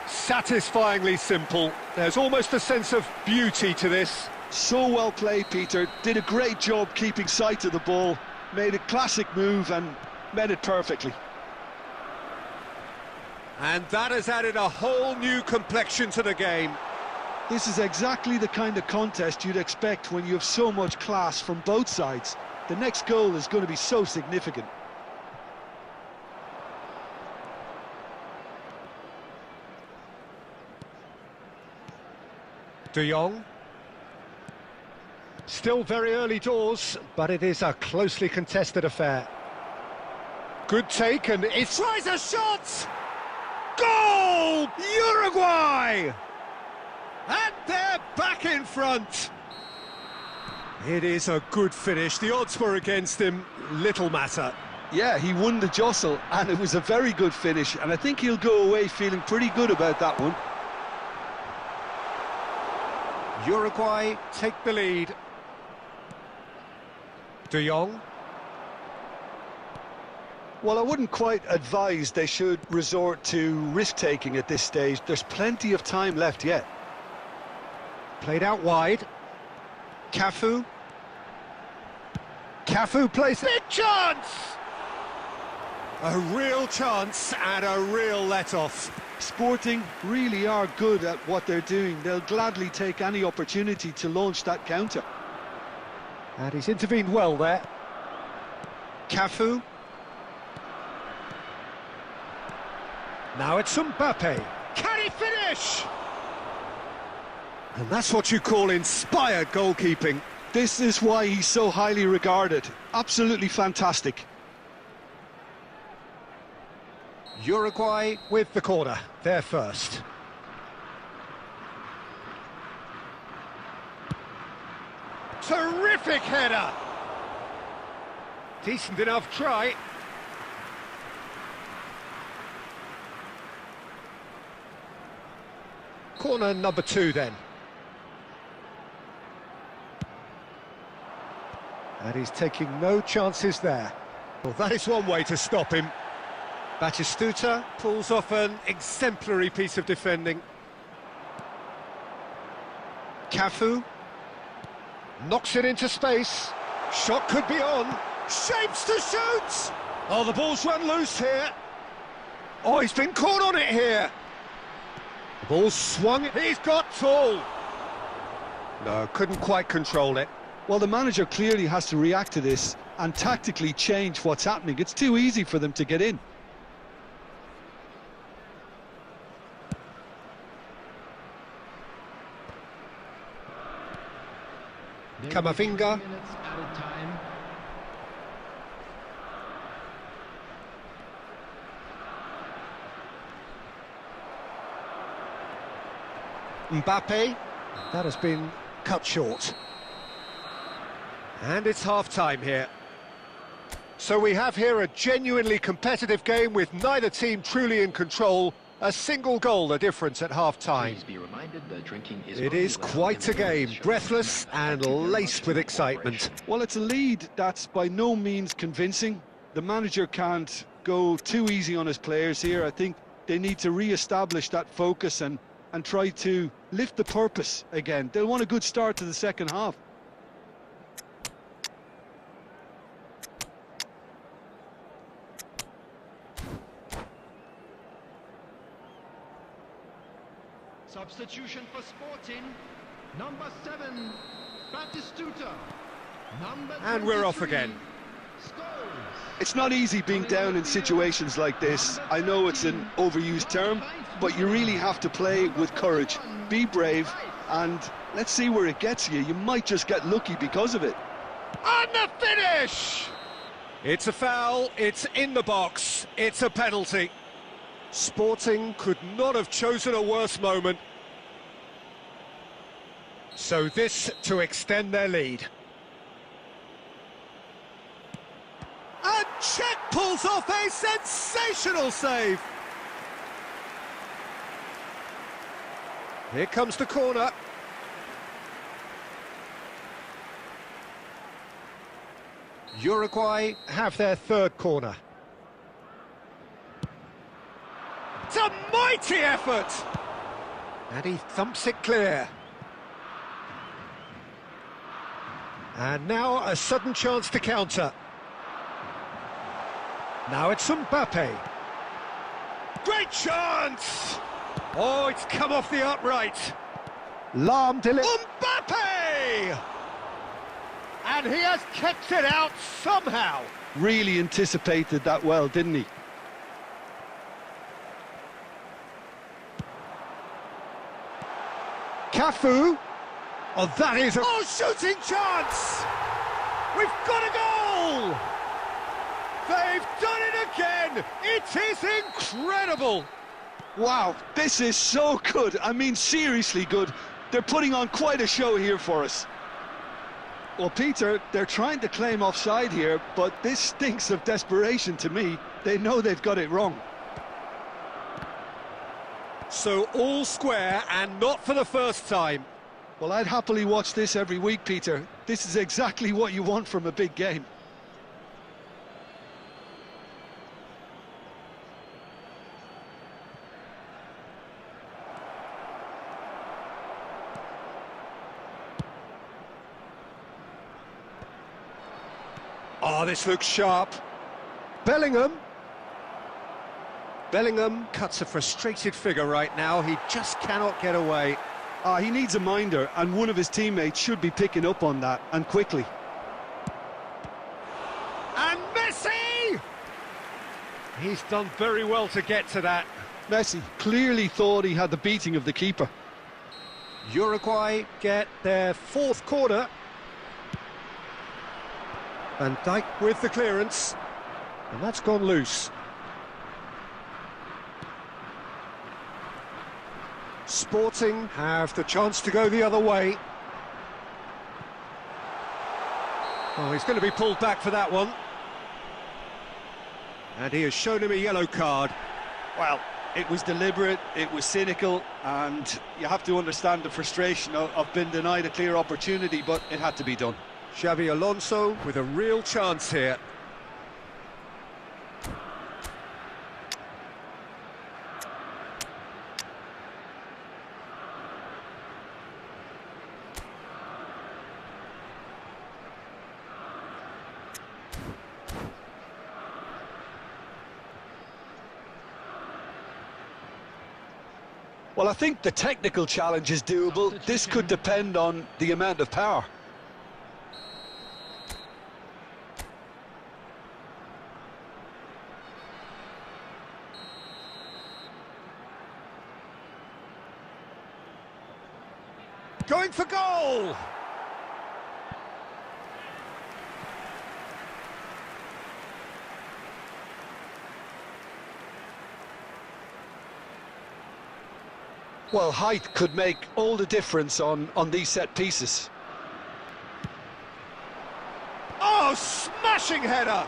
Satisfyingly simple. There's almost a sense of beauty to this. So well played, Peter. Did a great job keeping sight of the ball. Made a classic move and met it perfectly. And that has added a whole new complexion to the game. This is exactly the kind of contest you'd expect when you have so much class from both sides. The next goal is going to be so significant. De Jong. Still very early doors, but it is a closely contested affair. Good take, and it tries a shot! Goal! Uruguay! And they're back in front. It is a good finish. The odds were against him. Little matter. Yeah, he won the jostle, and it was a very good finish, and I think he'll go away feeling pretty good about that one. Uruguay take the lead. De Jong. Well, I wouldn't quite advise they should resort to risk-taking at this stage. There's plenty of time left yet. Played out wide. Cafu. Cafu plays big chance! A real chance and a real let-off. Sporting really are good at what they're doing. They'll gladly take any opportunity to launch that counter. And he's intervened well there. Cafu. Now it's Mbappe. Can he finish? And that's what you call inspired goalkeeping. This is why he's so highly regarded. Absolutely fantastic. Uruguay with the corner. They're first. Terrific header. Decent enough try. Corner number 2 then. And he's taking no chances there. Well, that is one way to stop him. Batistuta pulls off an exemplary piece of defending. Cafu knocks it into space. Shot could be on. Shapes to shoot! Oh, the ball's run loose here. Oh, he's been caught on it here. The ball's swung. He's got tall. No, couldn't quite control it. Well, the manager clearly has to react to this and tactically change what's happening. It's too easy for them to get in. Camavinga. Mbappe. That has been cut short. And it's half-time here. So we have here a genuinely competitive game with neither team truly in control. A single goal the difference at half-time. It is quite a game, breathless and laced with excitement. Well, it's a lead that's by no means convincing. The manager can't go too easy on his players here. I think they need to re-establish that focus and try to lift the purpose again. They'll want a good start to the second half. Substitution for Sporting, number 7, Batistuta. And we're off again. It's not easy being down in situations like this. I know it's an overused term, but you really have to play with courage. Be brave, and let's see where it gets you. You might just get lucky because of it. And the finish! It's a foul, it's in the box, it's a penalty. Sporting could not have chosen a worse moment. So this to extend their lead. And Czech pulls off a sensational save. Here comes the corner. Uruguay have their third corner. It's a mighty effort! And he thumps it clear. And now a sudden chance to counter. Now it's Mbappe. Great chance! Oh, it's come off the upright. Mbappe! And he has kept it out somehow. Really anticipated that well, didn't he? Cafu. Oh, that is a... Oh, shooting chance! We've got a goal! They've done it again! It is incredible! Wow, this is so good. I mean, seriously good. They're putting on quite a show here for us. Well, Peter, they're trying to claim offside here, but this stinks of desperation to me. They know they've got it wrong. So all square, and not for the first time. Well, I'd happily watch this every week, Peter. This is exactly what you want from a big game. Oh, this looks sharp. Bellingham. Bellingham cuts a frustrated figure right now. He just cannot get away. He needs a minder, and one of his teammates should be picking up on that, and quickly. And Messi! He's done very well to get to that. Messi clearly thought he had the beating of the keeper. Uruguay get their fourth corner. Van Dijk with the clearance. And that's gone loose. Sporting have the chance to go the other way. Oh, he's going to be pulled back for that one. And he has shown him a yellow card. Well, it was deliberate, it was cynical, and you have to understand the frustration of being denied a clear opportunity, but it had to be done. Xabi Alonso with a real chance here. Well, I think the technical challenge is doable. This could depend on the amount of power. Going for goal! Well, height could make all the difference on these set pieces. Oh, smashing header!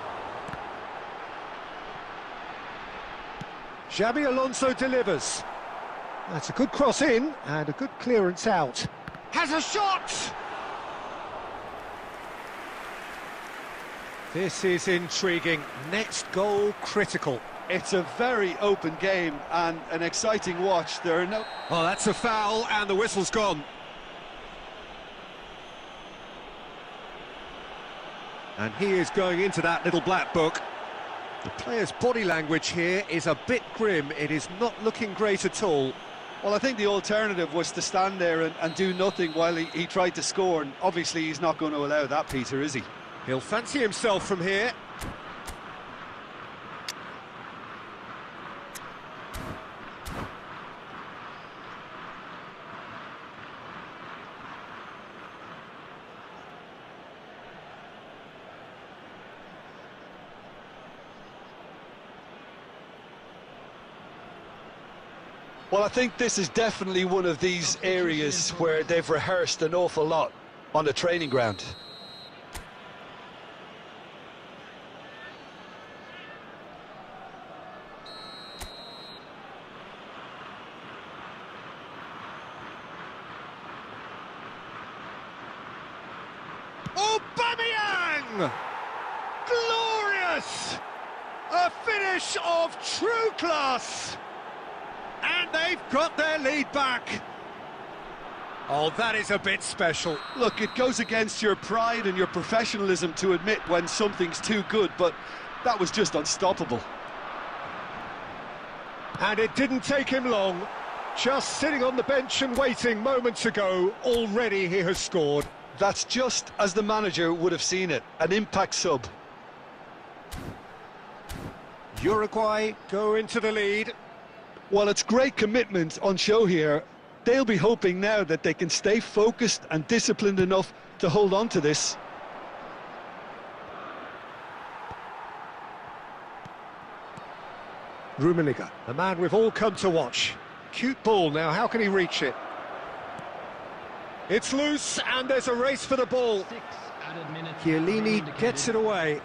Xabi Alonso delivers. That's a good cross in and a good clearance out. Has a shot! This is intriguing. Next goal critical. It's a very open game and an exciting watch. There are no... Oh, that's a foul and the whistle's gone. And he is going into that little black book. The player's body language here is a bit grim. It is not looking great at all. Well, I think the alternative was to stand there and do nothing while he tried to score, and obviously he's not going to allow that, Peter, is he? He'll fancy himself from here. Well, I think this is definitely one of these areas where they've rehearsed an awful lot on the training ground. Aubameyang! Glorious! A finish of true class! And they've got their lead back. Oh, that is a bit special. Look, it goes against your pride and your professionalism to admit when something's too good, but that was just unstoppable. And it didn't take him long. Just sitting on the bench and waiting moments ago, already he has scored. That's just as the manager would have seen it, an impact sub. Uruguay go into the lead. Well, it's great commitment on show here. They'll be hoping now that they can stay focused and disciplined enough to hold on to this. Rummenigge, the man we've all come to watch. Cute ball now, how can he reach it? It's loose and there's a race for the ball. Chiellini gets it away.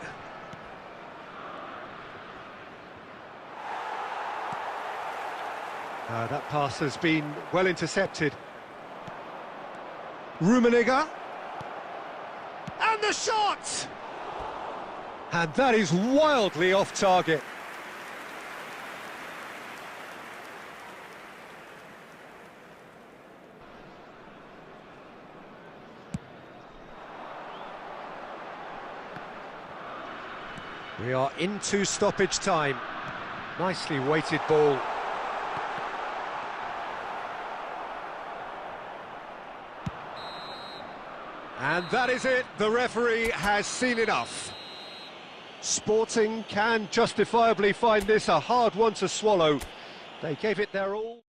That pass has been well intercepted. Rummenigge. And the shot! And that is wildly off target. We are into stoppage time. Nicely weighted ball. And that is it, the referee has seen enough. Sporting can justifiably find this a hard one to swallow. They gave it their all.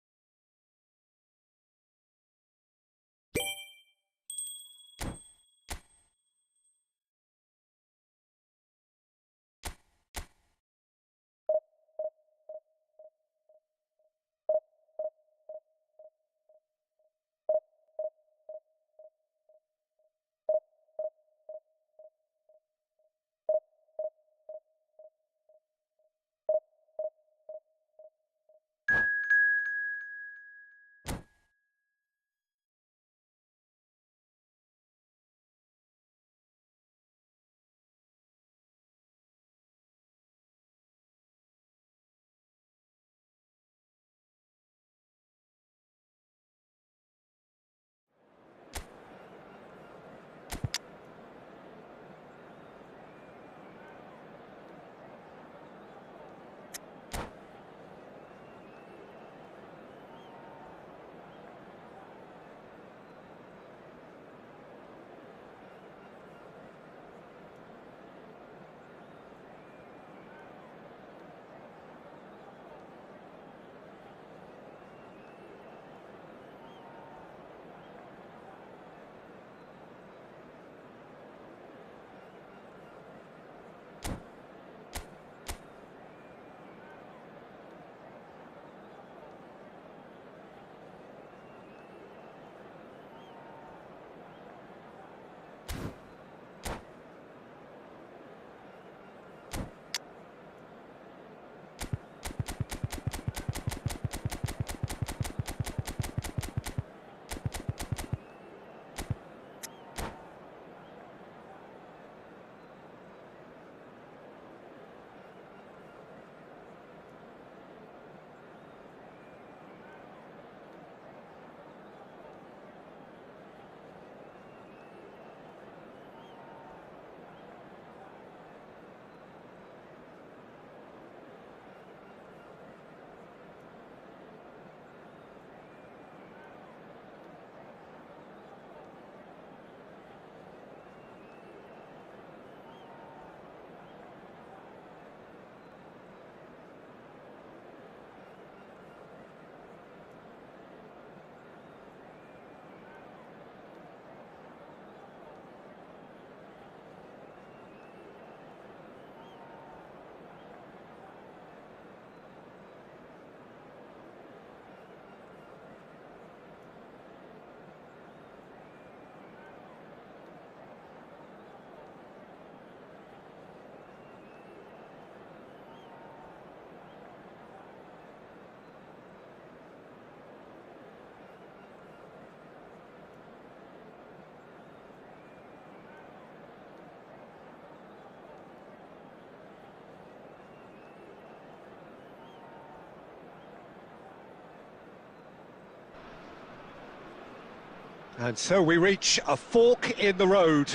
And so we reach a fork in the road.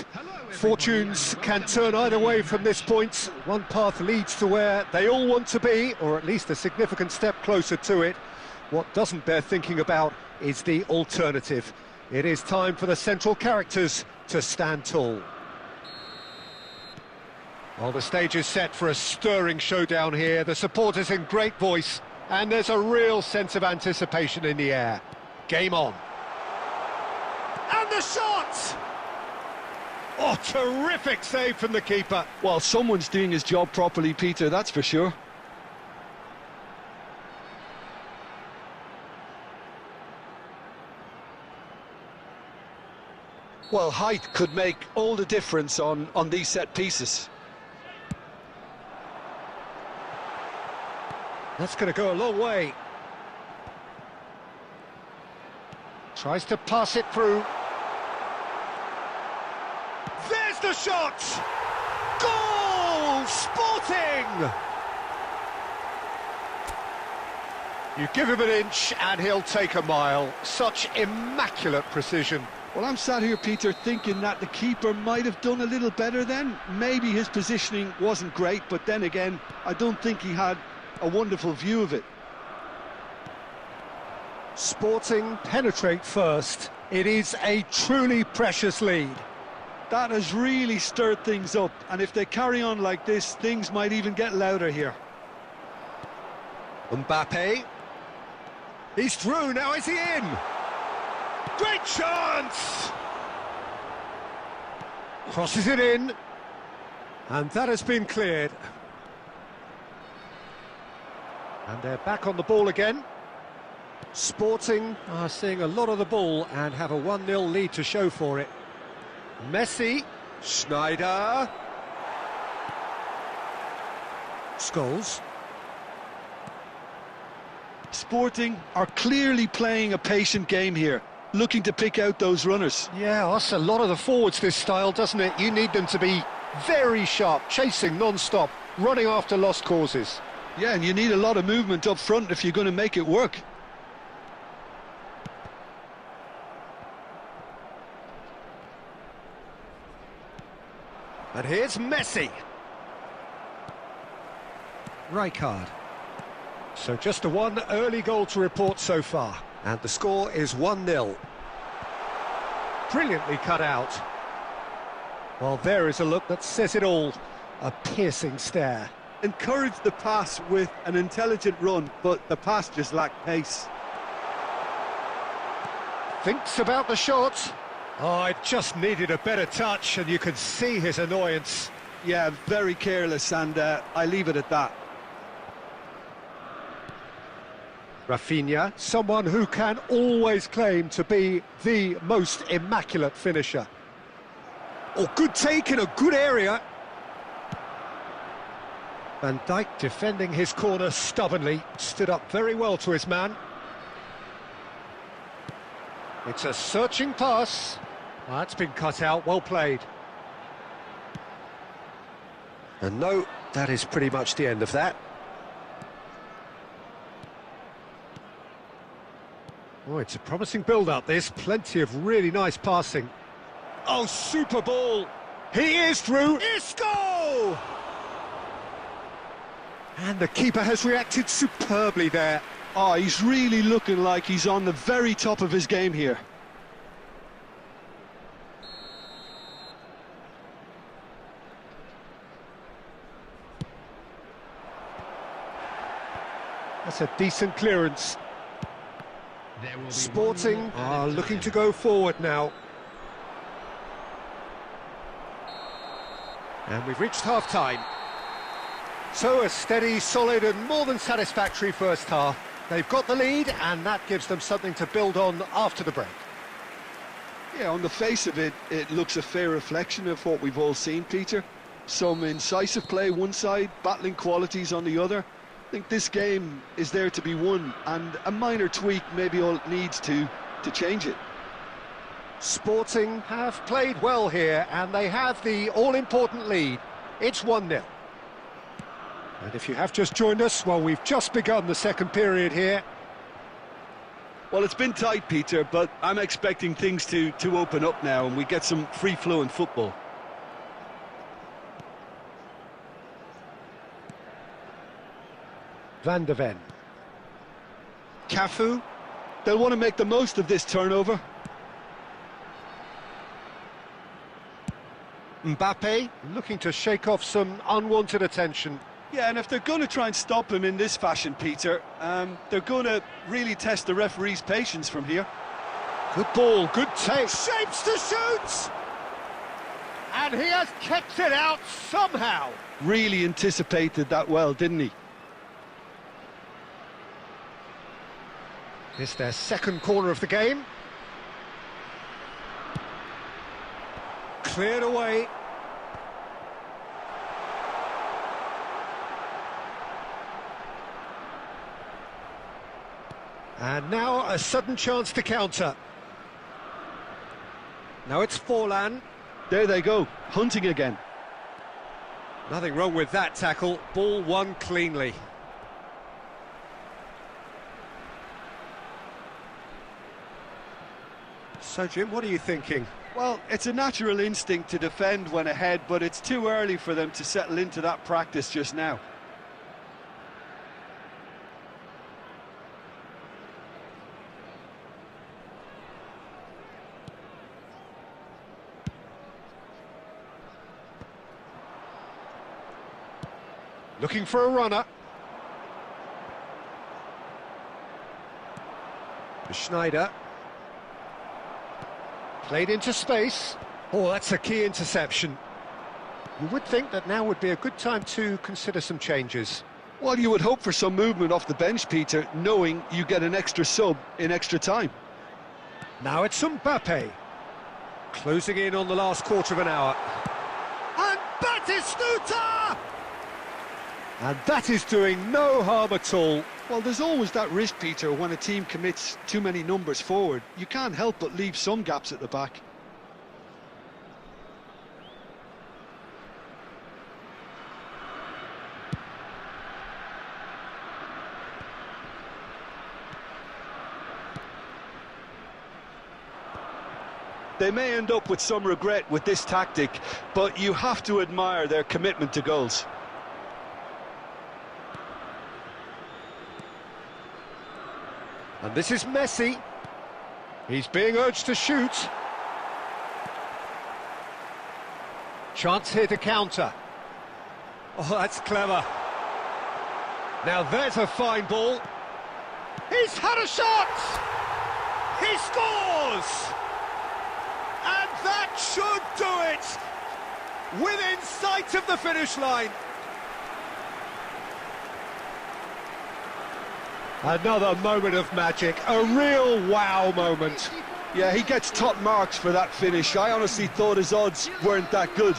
Fortunes can turn either way from this point. One path leads to where they all want to be, or at least a significant step closer to it. What doesn't bear thinking about is the alternative. It is time for the central characters to stand tall. Well, the stage is set for a stirring showdown here. The supporters in great voice, and there's a real sense of anticipation in the air. Game on. And the shot! Oh, terrific save from the keeper. Well, someone's doing his job properly, Peter, that's for sure. Well, height could make all the difference on these set pieces. That's going to go a long way. Tries to pass it through. There's the shot! Goal! Sporting! You give him an inch and he'll take a mile. Such immaculate precision. Well, I'm sat here, Peter, thinking that the keeper might have done a little better then. Maybe his positioning wasn't great, but then again, I don't think he had a wonderful view of it. Sporting penetrate first. It is a truly precious lead. That has really stirred things up, and if they carry on like this, things might even get louder here. Mbappe. He's through, now is he in? Great chance! Crosses it in. And that has been cleared. And they're back on the ball again. Sporting are seeing a lot of the ball and have a 1-0 lead to show for it. Messi, Schneider, Scholes. Sporting are clearly playing a patient game here, looking to pick out those runners. Yeah, that's a lot of the forwards, this style, doesn't it? You need them to be very sharp, chasing non-stop, running after lost causes. Yeah, and you need a lot of movement up front if you're going to make it work. And here's Messi. Rijkaard. So just a one early goal to report so far. And the score is 1-0. Brilliantly cut out. Well, there is a look that says it all. A piercing stare. Encouraged the pass with an intelligent run, but the pass just lacked pace. Thinks about the shot. Oh, it just needed a better touch, and you can see his annoyance. Yeah, very careless, and I leave it at that. Rafinha, someone who can always claim to be the most immaculate finisher. Oh, good take in a good area. Van Dijk defending his corner stubbornly, stood up very well to his man. It's a searching pass. Oh, that's been cut out, well played. And no, that is pretty much the end of that. Oh, it's a promising build-up, this. Plenty of really nice passing. Oh, super ball! He is through! Isco! And the keeper has reacted superbly there. Oh, he's really looking like he's on the very top of his game here. That's a decent clearance. Sporting are looking to go forward now. And we've reached half-time. So a steady, solid and more than satisfactory first half. They've got the lead and that gives them something to build on after the break. Yeah, on the face of it, it looks a fair reflection of what we've all seen, Peter. Some incisive play one side, battling qualities on the other. I think this game is there to be won, and a minor tweak maybe all it needs to change it. Sporting have played well here, and they have the all-important lead. It's 1-0. And if you have just joined us, well, we've just begun the second period here. Well, it's been tight, Peter, but I'm expecting things to open up now and we get some free-flowing football. Van de Ven. Cafu. They'll want to make the most of this turnover. Mbappe looking to shake off some unwanted attention. Yeah, and if they're going to try and stop him in this fashion, Peter, they're going to really test the referee's patience from here. Good ball, good take. Shapes to shoot! And he has kept it out somehow. Really anticipated that well, didn't he? It's their second corner of the game. Cleared away. And now a sudden chance to counter. Now it's Forlan. There they go, hunting again. Nothing wrong with that tackle. Ball won cleanly. So, Jim, what are you thinking? Well, it's a natural instinct to defend when ahead, but it's too early for them to settle into that practice just now. Looking for a runner. Schneider. Played into space. Oh, that's a key interception. You would think that now would be a good time to consider some changes. Well, you would hope for some movement off the bench, Peter, knowing you get an extra sub in extra time. Now it's Mbappe. Closing in on the last quarter of an hour. And Batistuta! And that is doing no harm at all. Well, there's always that risk, Peter, when a team commits too many numbers forward. You can't help but leave some gaps at the back. They may end up with some regret with this tactic, but you have to admire their commitment to goals. And this is Messi. He's being urged to shoot. Chance here to counter. Oh, that's clever. Now there's a fine ball. He's had a shot! He scores! And that should do it! Within sight of the finish line. Another moment of magic, a real wow moment. Yeah, he gets top marks for that finish. I honestly thought his odds weren't that good.